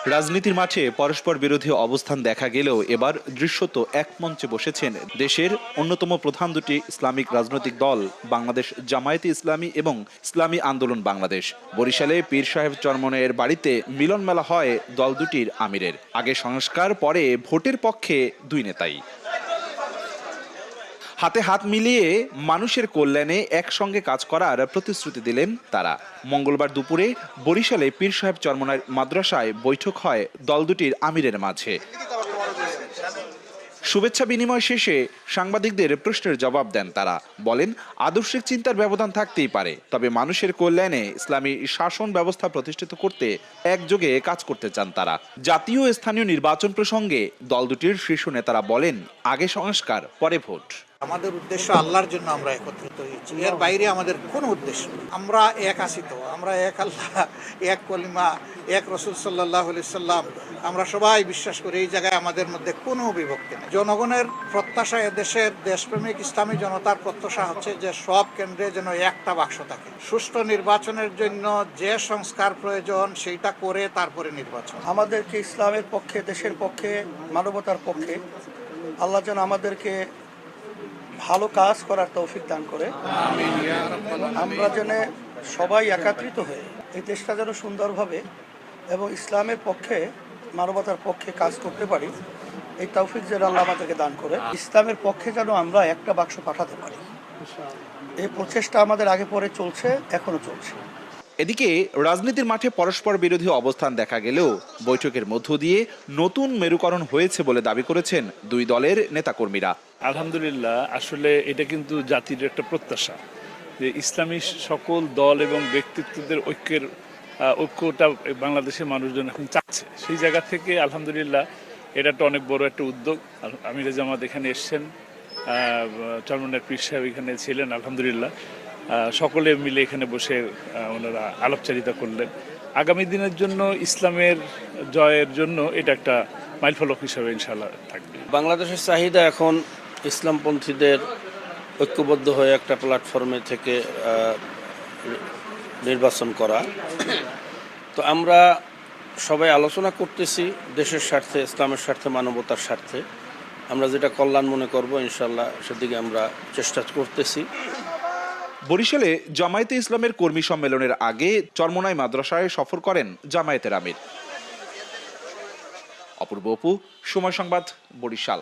রাজনীতির মাঠে পরস্পর বিরোধী অবস্থান দেখা গেলেও এবার দৃশ্যত এক মঞ্চে বসেছেন দেশের অন্যতম প্রধান দুটি ইসলামিক রাজনৈতিক দল বাংলাদেশ জামায়াতে ইসলামী এবং ইসলামী আন্দোলন বাংলাদেশ। বরিশালে পীর সাহেব চরমনের বাড়িতে মিলন মেলা হয় দল দুটির আমিরের। আগে সংস্কার, পরে ভোটের পক্ষে দুই নেতাই। হাতে হাত মিলিয়ে মানুষের কল্যাণে একসঙ্গে কাজ করার প্রতিশ্রুতি দিলেন তারা। মঙ্গলবার দুপুরে বরিশালে পীর সাহেব চরমনায় মাদ্রাসায় বৈঠক হয় দল দুটির আমিরের মাঝে। শুভেচ্ছা বিনিময় শেষে সাংবাদিকদের প্রশ্নের জবাব দেন তারা। বলেন, আদর্শিক চিন্তার ব্যবধান থাকতেই পারে, তবে মানুষের কল্যাণে ইসলামী শাসন ব্যবস্থা প্রতিষ্ঠিত করতে একযোগে কাজ করতে চান তারা। জাতীয় ও স্থানীয় নির্বাচন প্রসঙ্গে দল দুটির শীর্ষ নেতারা বলেন, আগে সংস্কার, পরে ভোট। আমাদের উদ্দেশ্য আল্লাহর জন্য আমরা একত্রিত হয়েছি, এর বাইরে আমাদের কোনো উদ্দেশ্য নেই। আমরা এক আছি তো, আমরা এক আল্লাহ, এক কলিমা, এক রসুল সাল্লাল্লাহু আলাইহি সাল্লাম, আমরা সবাই বিশ্বাস করি। এই জায়গায় আমাদের মধ্যে কোনো বিভক্তি নেই। জনগণের প্রত্যাশা, দেশের দেশপ্রেমিক ইসলামী জনতার প্রত্যাশা হচ্ছে যে সব কেন্দ্রে যেন একটা বাক্স থাকে। সুষ্ঠু নির্বাচনের জন্য যে সংস্কার প্রয়োজন সেইটা করে তারপরে নির্বাচন। আমাদেরকে ইসলামের পক্ষে, দেশের পক্ষে, মানবতার পক্ষে আল্লাহ যেন আমাদেরকে ভালো কাজ করার তৌফিক দান করে। আমরা যেন সবাই একত্রিত হয়ে এই দেশটা যেন সুন্দরভাবে এবং ইসলামের পক্ষে, মানবতার পক্ষে কাজ করতে পারি, এই তৌফিক যেন আল্লাহ আমাদেরকে দান করে। ইসলামের পক্ষে যেন আমরা একটা বাক্স পাঠাতে পারি, এই প্রচেষ্টা আমাদের আগে পরে চলছে, এখনো চলছে। এদিকে রাজনীতির মাঠে পরস্পর বিরোধী অবস্থান দেখা গেলেও বৈঠকের মধ্য দিয়ে নতুন মেরুকরণ হয়েছে বলে দাবি করেছেন দুই দলের নেতাকর্মীরা। আলহামদুলিল্লাহ, আসলে এটা কিন্তু জাতির একটা প্রত্যাশা যে ইসলামী সকল দল এবং ব্যক্তিত্বদের ঐক্যটা বাংলাদেশের মানুষজন এখন চাচ্ছে। সেই জায়গা থেকে আলহামদুলিল্লাহ এটা একটা অনেক বড় একটা উদ্যোগ। আমির জামাত এখানে এসছেন, চরমনের পীর সাহেব এখানে ছিলেন, আলহামদুলিল্লাহ সকলে মিলে এখানে বসে ওনারা আলাপচারিতা করলেন। আগামী দিনের জন্য ইসলামের জয়ের জন্য এটা একটা মাইলফলক হিসাবে ইনশাআল্লাহ থাকবে। বাংলাদেশের চাহিদা এখন ইসলামপন্থীদের ঐক্যবদ্ধ হয়ে একটা প্ল্যাটফর্মে থেকে নির্বাচন করা। তো আমরা সবাই আলোচনা করতেছি দেশের স্বার্থে, ইসলামের স্বার্থে, মানবতার স্বার্থে। আমরা যেটা কল্যাণ মনে করব ইনশাআল্লাহ সেদিকে আমরা চেষ্টা করতেছি। বরিশালে জামায়াতে ইসলামের কর্মী সম্মেলনের আগে চরমনাই মাদ্রাসায় সফর করেন জামায়াতের আমির। অপূর্ব অপু, সময় সংবাদ, বরিশাল।